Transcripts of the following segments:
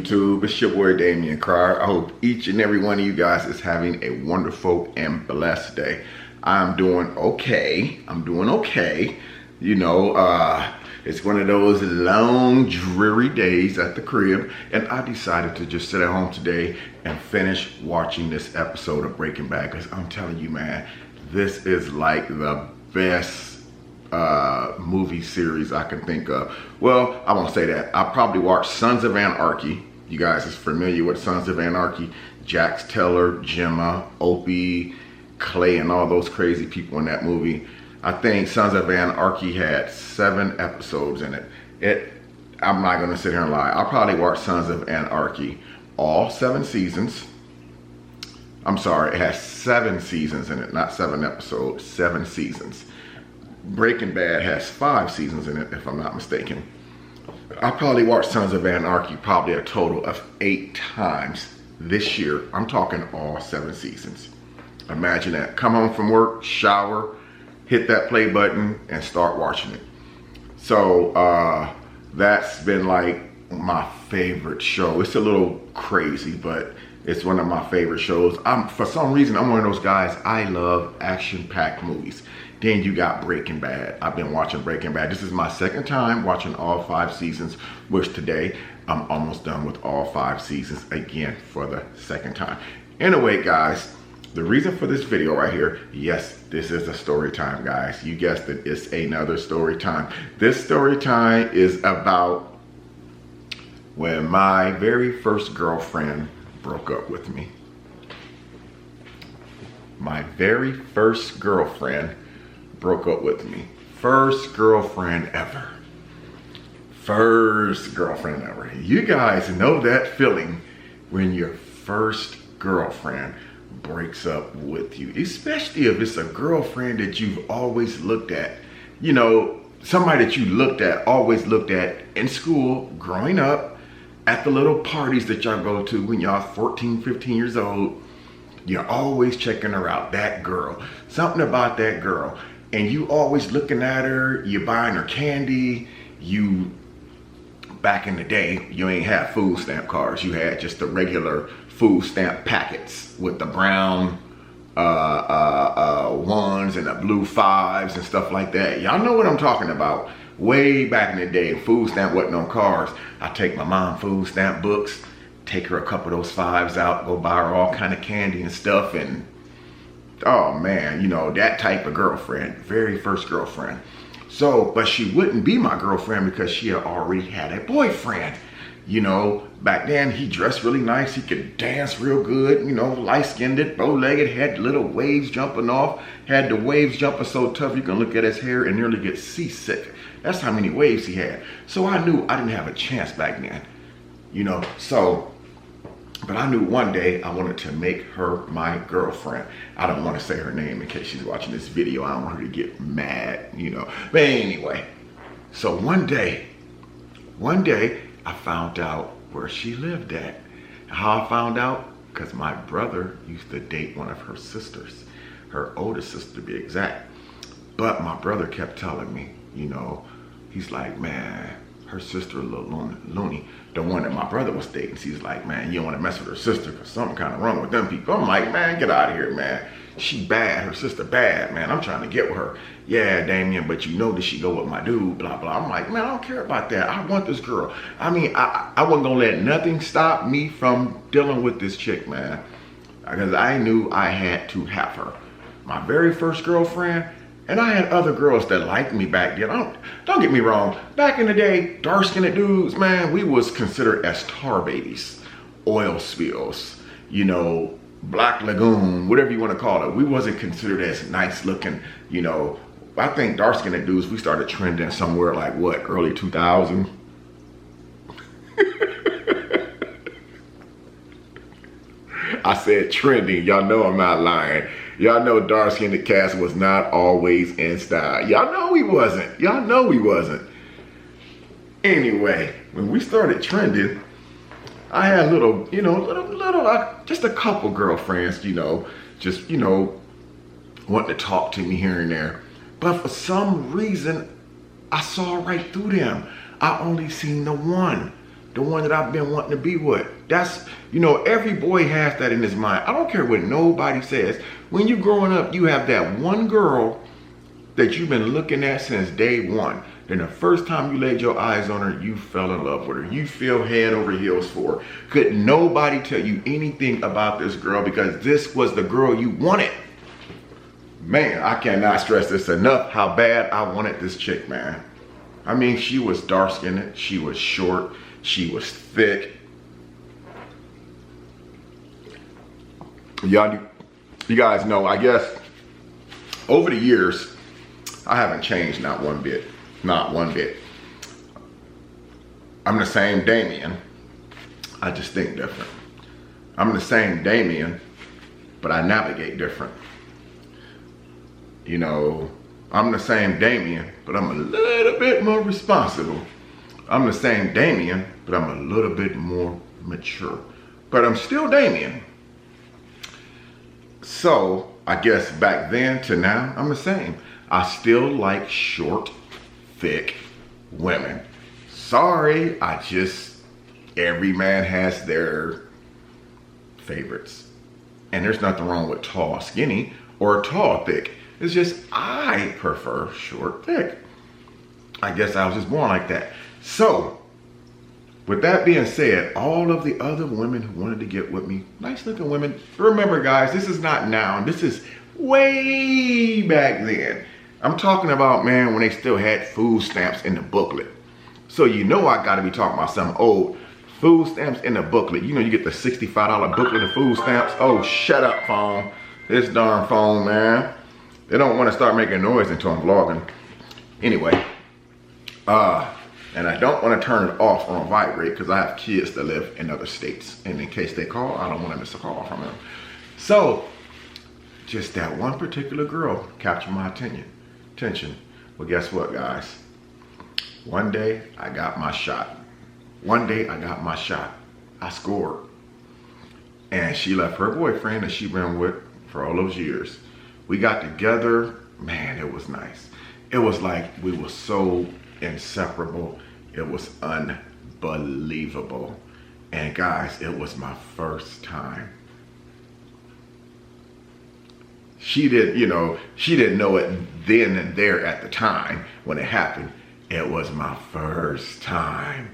YouTube? It's your boy Damian Carr. I hope each and every one of you guys is having a wonderful and blessed day. I'm doing okay. You know, it's one of those long, dreary days at the crib, and I decided to just sit at home today and finish watching this episode of Breaking Bad, because I'm telling you, man, this is like the best movie series I can think of. Well, I won't say that. I probably watched Sons of Anarchy. You guys is familiar with Sons of Anarchy? Jax Teller, Gemma, Opie, Clay, and all those crazy people in that movie. I think Sons of Anarchy had 7 episodes in it. I'm not gonna sit here and lie. I probably watched Sons of Anarchy all 7 seasons. I'm sorry, it has 7 seasons in it, not 7 episodes, 7 seasons. Breaking Bad has 5 seasons in it, if I'm not mistaken. I probably watched Sons of Anarchy probably a total of 8 times this year. I'm talking all 7 seasons. Imagine that. Come home from work, shower, hit that play button, and start watching it. So that's been like my favorite show. It's a little crazy, but it's one of my favorite shows. For some reason, I'm one of those guys, I love action-packed movies. Then you got Breaking Bad. I've been watching Breaking Bad. This is my 2nd time watching all 5 seasons, which today I'm almost done with all 5 seasons again for the 2nd time. Anyway, guys, the reason for this video right here, yes, this is a story time, guys. You guessed it, it's another story time. This story time is about when my very first girlfriend broke up with me. My very first girlfriend broke up with me. First girlfriend ever. First girlfriend ever. You guys know that feeling when your first girlfriend breaks up with you, especially if it's a girlfriend that you've always looked at. You know, somebody that you always looked at in school, growing up, at the little parties that y'all go to when y'all 14, 15 years old. You're always checking her out, that girl. Something about that girl. And you always looking at her, you buying her candy. Back in the day, you ain't had food stamp cards. You had just the regular food stamp packets with the brown ones and the blue 5s and stuff like that. Y'all know what I'm talking about. Way back in the day, food stamp wasn't on cards. I take my mom food stamp books, take her a couple of those 5s out, go buy her all kind of candy and stuff, and oh man, you know, that type of girlfriend, very first girlfriend. So, but she wouldn't be my girlfriend because she had already had a boyfriend. You know, back then he dressed really nice, he could dance real good, you know, light-skinned, bow-legged, had little waves jumping off, had the waves jumping so tough you can look at his hair and nearly get seasick. That's how many waves he had. So I knew I didn't have a chance back then, you know, so, but I knew one day I wanted to make her my girlfriend. I don't want to say her name in case she's watching this video. I don't want her to get mad, you know. But anyway, so one day, I found out where she lived at. How I found out? Because my brother used to date one of her sisters, her oldest sister to be exact. But my brother kept telling me, you know, he's like, man, her sister a little loony. The one that my brother was dating, she's like, man, you don't want to mess with her sister because something kind of wrong with them people. I'm like, man, get out of here, man. She bad, her sister bad, man. I'm trying to get with her. Yeah, Damian, but you know that she go with my dude, blah, blah. I'm like, man, I don't care about that. I want this girl. I mean, I wasn't going to let nothing stop me from dealing with this chick, man. Because I knew I had to have her. My very first girlfriend, and I had other girls that liked me back then. Don't get me wrong. Back in the day, dark-skinned dudes, man, we was considered as tar babies, oil spills, you know, Black Lagoon, whatever you want to call it. We wasn't considered as nice looking, you know. I think dark-skinned dudes, we started trending somewhere like what, early 2000? I said trending, y'all know I'm not lying. Y'all know dark-skinned cats was not always in style. Y'all know we wasn't. Y'all know we wasn't. Anyway, when we started trending, I had little, you know, just a couple girlfriends, you know, just, you know, wanting to talk to me here and there. But for some reason, I saw right through them. I only seen the one. the one that I've been wanting to be with. That's, you know, every boy has that in his mind. I don't care what nobody says. When you're growing up, you have that one girl that you've been looking at since day one. Then the first time you laid your eyes on her, you fell in love with her. You fell head over heels for her. Could nobody tell you anything about this girl because this was the girl you wanted. Man, I cannot stress this enough how bad I wanted this chick, man. I mean, she was dark-skinned, she was short, she was thick. Y'all, you guys know, I guess, over the years, I haven't changed not one bit. Not one bit. I'm the same Damien. I just think different. I'm the same Damien, but I navigate different. You know, I'm the same Damien, but I'm a little bit more responsible. I'm the same Damien, but I'm a little bit more mature. But I'm still Damien. So, I guess back then to now, I'm the same. I still like short, thick women. Sorry, every man has their favorites. And there's nothing wrong with tall, skinny, or tall, thick. It's just, I prefer short, thick. I guess I was just born like that. So, with that being said, all of the other women who wanted to get with me, nice looking women, remember guys, this is not now, this is way back then. I'm talking about, man, when they still had food stamps in the booklet. So you know I gotta be talking about some old food stamps in the booklet. You know you get the $65 booklet of food stamps. Oh, shut up, phone. This darn phone, man. They don't want to start making noise until I'm vlogging. Anyway, and I don't want to turn it off on vibrate because I have kids that live in other states. And in case they call, I don't want to miss a call from them. So, just that one particular girl captured my attention. Well, guess what, guys? One day, I got my shot. One day, I got my shot. I scored. And she left her boyfriend that she been with for all those years. We got together, man, it was nice. It was like we were so inseparable. It was unbelievable. And guys, it was my first time. She didn't know it then and there at the time when it happened. It was my first time.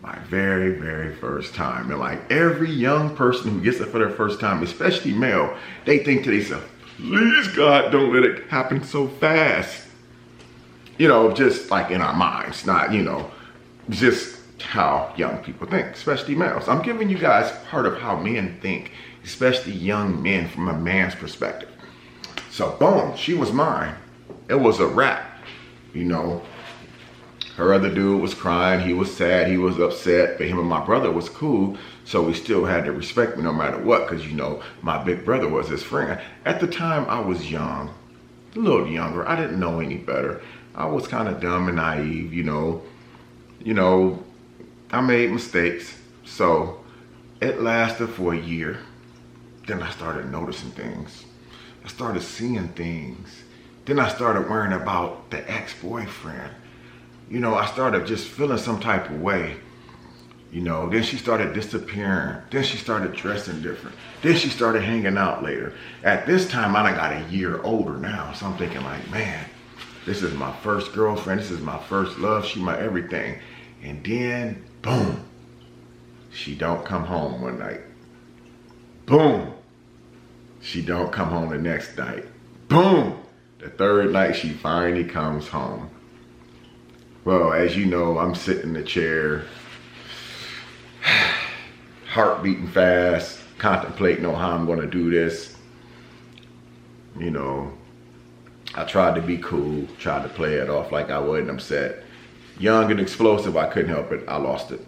My very, very first time. And like every young person who gets it for their first time, especially male, they think to themselves, please God, don't let it happen so fast. You know, just like in our minds, not, you know, just how young people think, especially males. I'm giving you guys part of how men think, especially young men from a man's perspective. So boom, she was mine. It was a wrap, you know. Her other dude was crying, he was sad, he was upset, but him and my brother was cool, so we still had to respect me no matter what, because you know, my big brother was his friend. At the time, I was young, a little younger, I didn't know any better. I was kind of dumb and naive, you know, I made mistakes, so it lasted for a year. Then I started noticing things. I started seeing things. Then I started worrying about the ex-boyfriend. You know, I started just feeling some type of way. You know, then she started disappearing. Then she started dressing different. Then she started hanging out later. At this time, I done got a year older now. So I'm thinking like, man, this is my first girlfriend. This is my first love. She my everything. And then, boom, she don't come home one night. Boom, she don't come home the next night. Boom, the third night she finally comes home. Well, as you know, I'm sitting in the chair, heart beating fast, contemplating on how I'm gonna do this. You know, I tried to be cool, tried to play it off like I wasn't upset. Young and explosive, I couldn't help it, I lost it.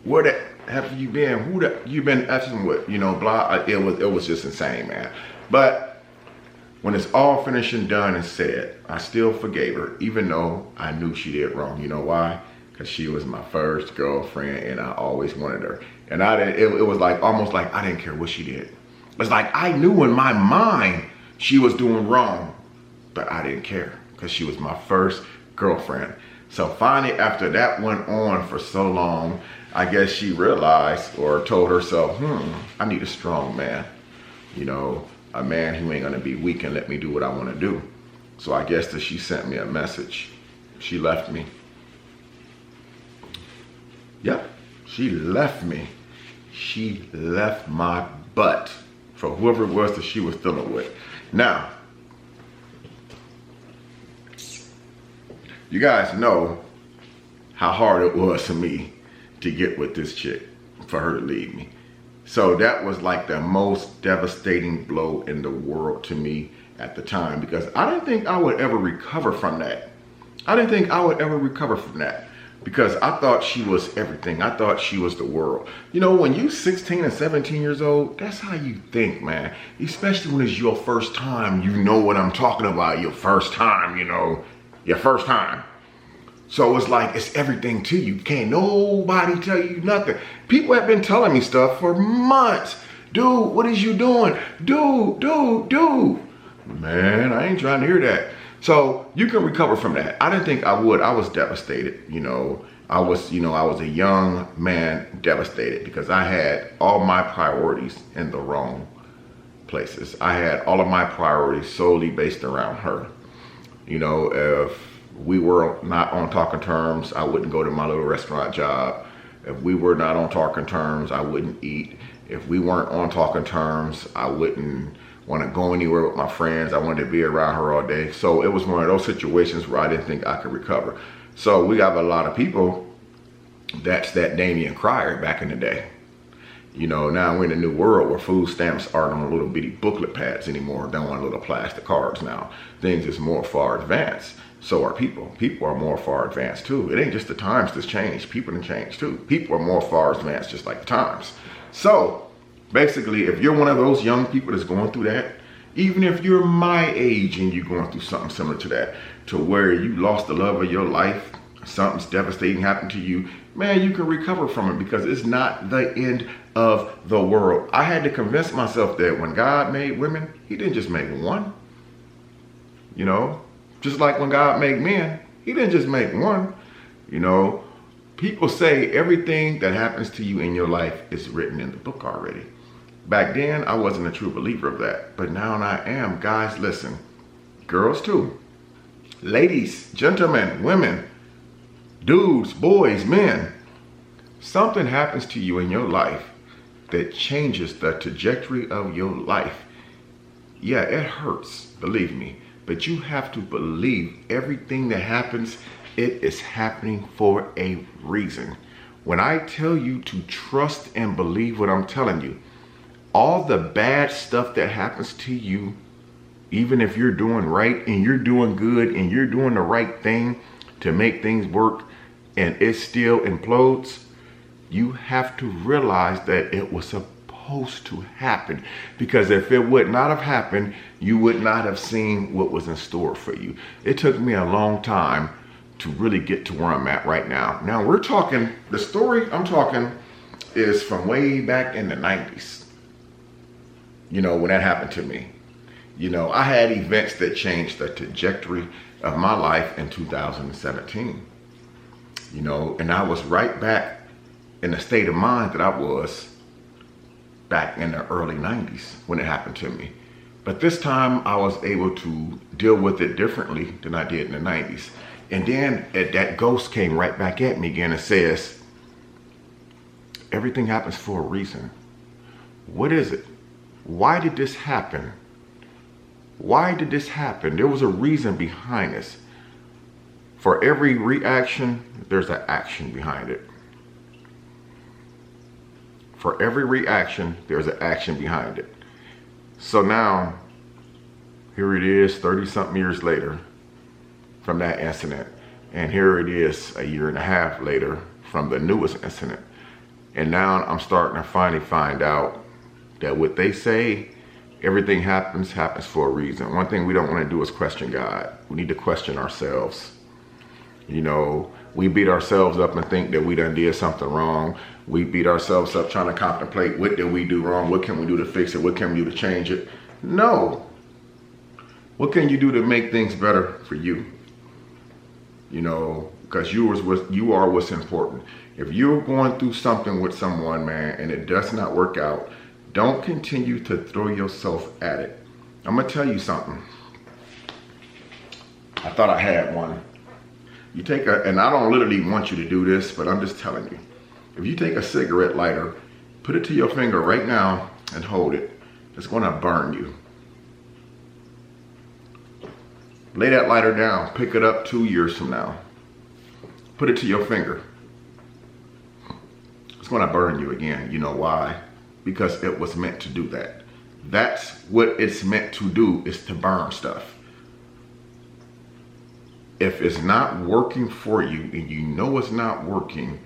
Where the have you been? Who the you been effing with? You know, blah, it was just insane, man. But when it's all finished and done and said, I still forgave her, even though I knew she did wrong. You know why? Because she was my first girlfriend and I always wanted her. And it was like, almost like I didn't care what she did. It's like I knew in my mind she was doing wrong, but I didn't care because she was my first girlfriend. So finally, after that went on for so long, I guess she realized or told herself, I need a strong man. You know, a man who ain't gonna be weak and let me do what I wanna do. So I guess that she sent me a message. She left me. Yep, she left me. She left my butt for whoever it was that she was dealing with. Now, you guys know how hard it was for me to get with this chick, for her to leave me. So that was like the most devastating blow in the world to me at the time, because I didn't think I would ever recover from that. I didn't think I would ever recover from that, because I thought she was everything. I thought she was the world. You know, when you 16 and 17 years old, that's how you think, man. Especially when it's your first time. You know what I'm talking about, your first time, you know, your first time. So it's like, it's everything to you. Can't nobody tell you nothing. People have been telling me stuff for months. Dude, what is you doing? Dude. Man, I ain't trying to hear that. So you can recover from that. I didn't think I would. I was devastated, you know. I was a young man devastated because I had all my priorities in the wrong places. I had all of my priorities solely based around her. You know, if we were not on talking terms, I wouldn't go to my little restaurant job. If we were not on talking terms, I wouldn't eat. If we weren't on talking terms, I wouldn't want to go anywhere with my friends. I wanted to be around her all day. So it was one of those situations where I didn't think I could recover. So we have a lot of people that's that Damien Cryer back in the day. You know, now we're in a new world where food stamps aren't on little bitty booklet pads anymore. They're on little plastic cards now. Things is more far advanced. So are people. People are more far advanced too. It ain't just the times that's changed. People have changed too. People are more far advanced just like the times. So basically, if you're one of those young people that's going through that, even if you're my age and you're going through something similar to that, to where you lost the love of your life, something's devastating happened to you, man, you can recover from it because it's not the end of the world. I had to convince myself that when God made women, he didn't just make one. You know, just like when God made men, he didn't just make one. You know, people say everything that happens to you in your life is written in the book already. Back then, I wasn't a true believer of that, but now I am. Guys, listen, girls too, ladies, gentlemen, women, dudes, boys, men, something happens to you in your life that changes the trajectory of your life. Yeah, it hurts, believe me, but you have to believe everything that happens, it is happening for a reason. When I tell you to trust and believe what I'm telling you, all the bad stuff that happens to you, even if you're doing right and you're doing good and you're doing the right thing to make things work and it still implodes, you have to realize that it was supposed to happen. Because if it would not have happened, you would not have seen what was in store for you. It took me a long time to really get to where I'm at right now. Now we're talking, the story I'm talking is from way back in the 90s. You know, when that happened to me. You know, I had events that changed the trajectory of my life in 2017. You know, and I was right back in the state of mind that I was back in the early 90s when it happened to me. But this time I was able to deal with it differently than I did in the 90s. And then that ghost came right back at me again and says, everything happens for a reason. What is it? Why did this happen? Why did this happen? There was a reason behind this. For every reaction, there's an action behind it. For every reaction, there's an action behind it. So now, here it is 30-something years later from that incident. And here it is a year and a half later from the newest incident. And now I'm starting to finally find out that what they say, everything happens for a reason. One thing we don't want to do is question God. We need to question ourselves. You know, we beat ourselves up and think that we done did something wrong. We beat ourselves up trying to contemplate, what did we do wrong? What can we do to fix it? What can we do to change it? No. What can you do to make things better for you? You know, because you are what's important. If you're going through something with someone, man, and it does not work out, don't continue to throw yourself at it. I'm gonna tell you something. I thought I had one. You take and I don't literally want you to do this, but I'm just telling you. If you take a cigarette lighter, put it to your finger right now and hold it, it's gonna burn you. Lay that lighter down, pick it up 2 years from now. Put it to your finger. It's gonna burn you again. You know why? Because it was meant to do that. That's what it's meant to do, is to burn stuff. If it's not working for you and you know it's not working,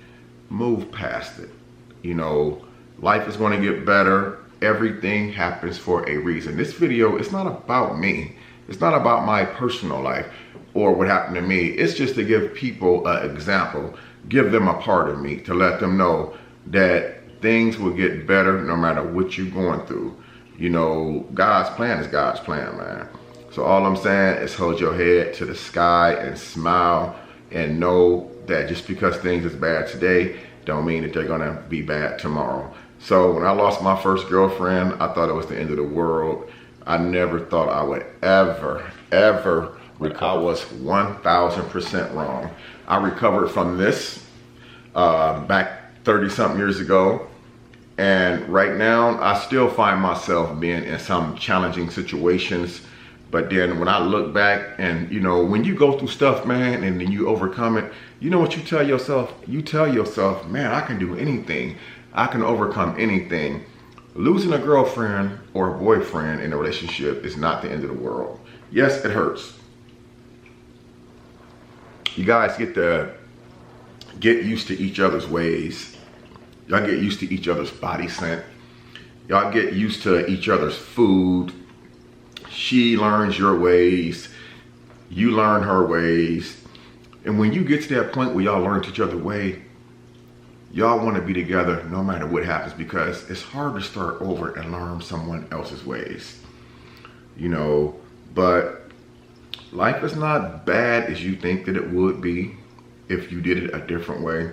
move past it. You know, life is gonna get better. Everything happens for a reason. This video is not about me. It's not about my personal life or what happened to me. It's just to give people an example, give them a part of me, to let them know that things will get better no matter what you're going through. You know, God's plan is God's plan, man. So all I'm saying is hold your head to the sky and smile, and know that just because things is bad today don't mean that they're gonna be bad tomorrow. So when I lost my first girlfriend, I thought it was the end of the world. I never thought I would ever recover. I was 1000% wrong. I recovered from this back 30 something years ago. And right now, I still find myself being in some challenging situations. But then when I look back, and you know, when you go through stuff, man, and then you overcome it, you know what you tell yourself? You tell yourself, man, I can do anything. I can overcome anything. Losing a girlfriend or a boyfriend in a relationship is not the end of the world. Yes, it hurts. You guys get used to each other's ways. Y'all get used to each other's body scent. Y'all get used to each other's food. She learns your ways. You learn her ways. And when you get to that point where y'all learn each other's way, y'all want to be together no matter what happens, because it's hard to start over and learn someone else's ways. You know, but life is not bad as you think that it would be if you did it a different way.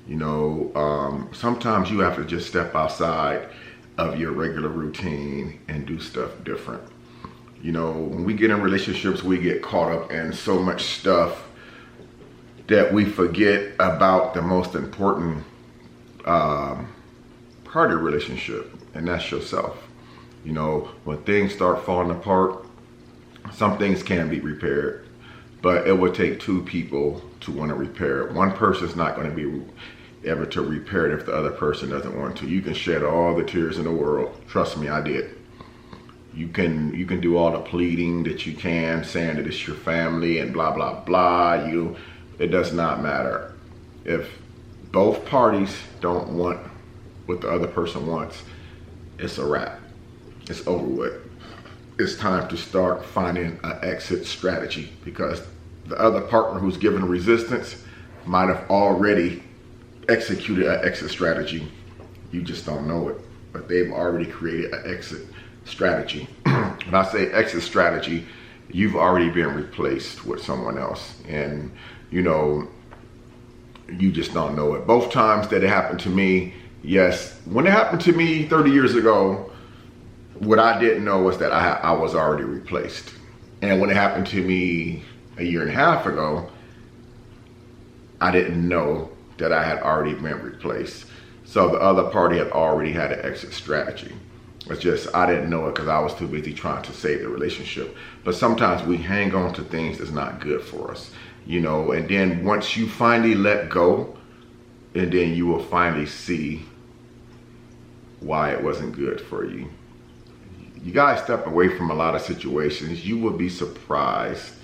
You know, sometimes you have to just step outside of your regular routine and do stuff different. You know, when we get in relationships, we get caught up in so much stuff that we forget about the most important part of the relationship, and that's yourself. You know, when things start falling apart, some things can be repaired, but it would take two people to want to repair it. One person's not going to be ever to repair it if the other person doesn't want to. You can shed all the tears in the world. Trust me, I did. You can do all the pleading that you can, saying that it's your family and blah, blah, blah. It does not matter. If both parties don't want what the other person wants, it's a wrap. It's over with. It's time to start finding an exit strategy, because the other partner who's giving resistance might have already executed an exit strategy. You just don't know it, but they've already created an exit strategy. When I say exit strategy, you've already been replaced with someone else, and you know, you just don't know it. Both times that it happened to me, yes, when it happened to me 30 years ago, what I didn't know was that I was already replaced. And when it happened to me a year and a half ago, I didn't know that I had already been replaced. So the other party had already had an exit strategy. It's just, I didn't know it because I was too busy trying to save the relationship. But sometimes we hang on to things that's not good for us, you know, and then once you finally let go, and then you will finally see why it wasn't good for you. You guys step away from a lot of situations, you will be surprised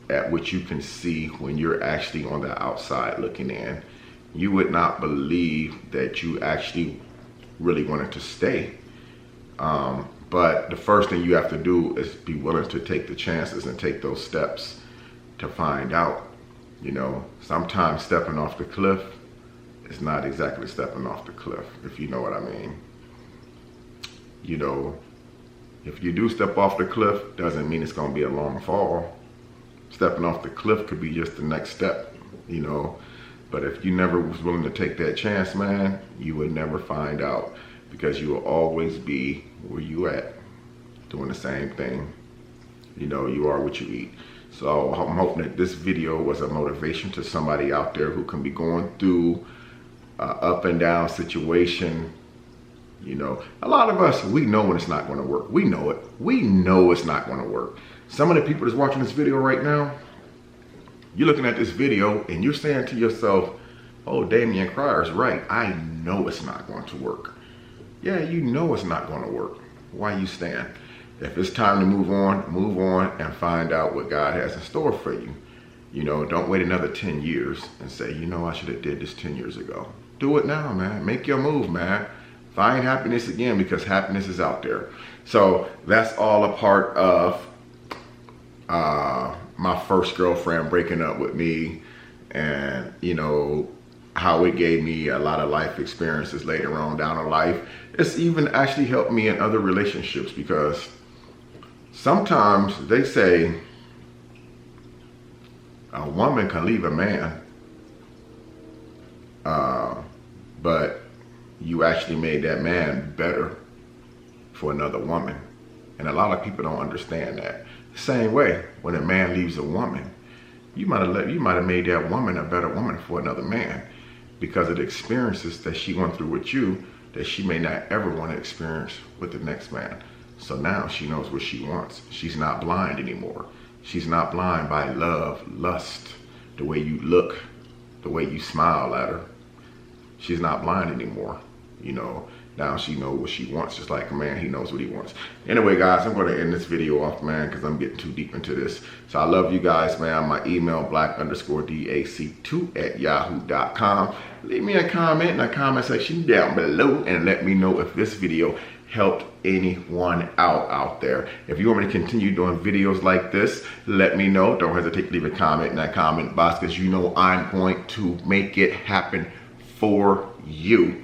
at what you can see when you're actually on the outside looking in. You would not believe that you actually really wanted to stay. But the first thing you have to do is be willing to take the chances and take those steps to find out. You know, sometimes stepping off the cliff is not exactly stepping off the cliff, if you know what I mean. You know, if you do step off the cliff, doesn't mean it's gonna be a long fall. Stepping off the cliff could be just the next step you know. But if you never was willing to take that chance, man, you would never find out, because you will always be where you at, doing the same thing. You know, you are what you eat. So I'm hoping that this video was a motivation to somebody out there who can be going through up and down situation. You know, a lot of us, we know when it's not going to work. We know it. We know it's not going to work. Some of the people that's watching this video right now, you're looking at this video and you're saying to yourself, oh, Damian Crier's right. I know it's not going to work. Yeah, you know it's not going to work. Why you stand? If it's time to move on and find out what God has in store for you. You know, don't wait another 10 years and say, you know, I should have did this 10 years ago. Do it now, man. Make your move, man. Find happiness again, because happiness is out there. So that's all a part of my first girlfriend breaking up with me, and, you know, how it gave me a lot of life experiences later on down in life. It's even actually helped me in other relationships, because sometimes they say a woman can leave a man, but you actually made that man better for another woman. And a lot of people don't understand that. The same way, when a man leaves a woman, you might have made that woman a better woman for another man, because of the experiences that she went through with you that she may not ever want to experience with the next man. So now she knows what she wants. She's not blind anymore. She's not blind by love, lust, the way you look, the way you smile at her. She's not blind anymore, you know. Now she knows what she wants, just like a man, he knows what he wants. Anyway, guys, I'm going to end this video off, man, because I'm getting too deep into this. So I love you guys, man. My email, black_dac2@yahoo.com. Leave me a comment in the comment section down below and let me know if this video helped anyone out there. If you want me to continue doing videos like this, let me know. Don't hesitate to leave a comment in that comment box, because you know I'm going to make it happen for you.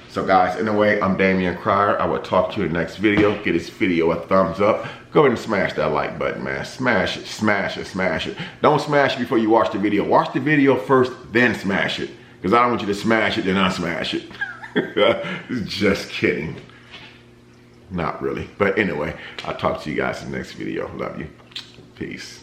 So guys, anyway, I'm Damian Crier. I will talk to you in the next video. Give this video a thumbs up. Go ahead and smash that like button, man. Smash it, smash it, smash it. Don't smash it before you watch the video. Watch the video first, then smash it. Because I don't want you to smash it, then unsmash it. Just kidding. Not really. But anyway, I'll talk to you guys in the next video. Love you. Peace.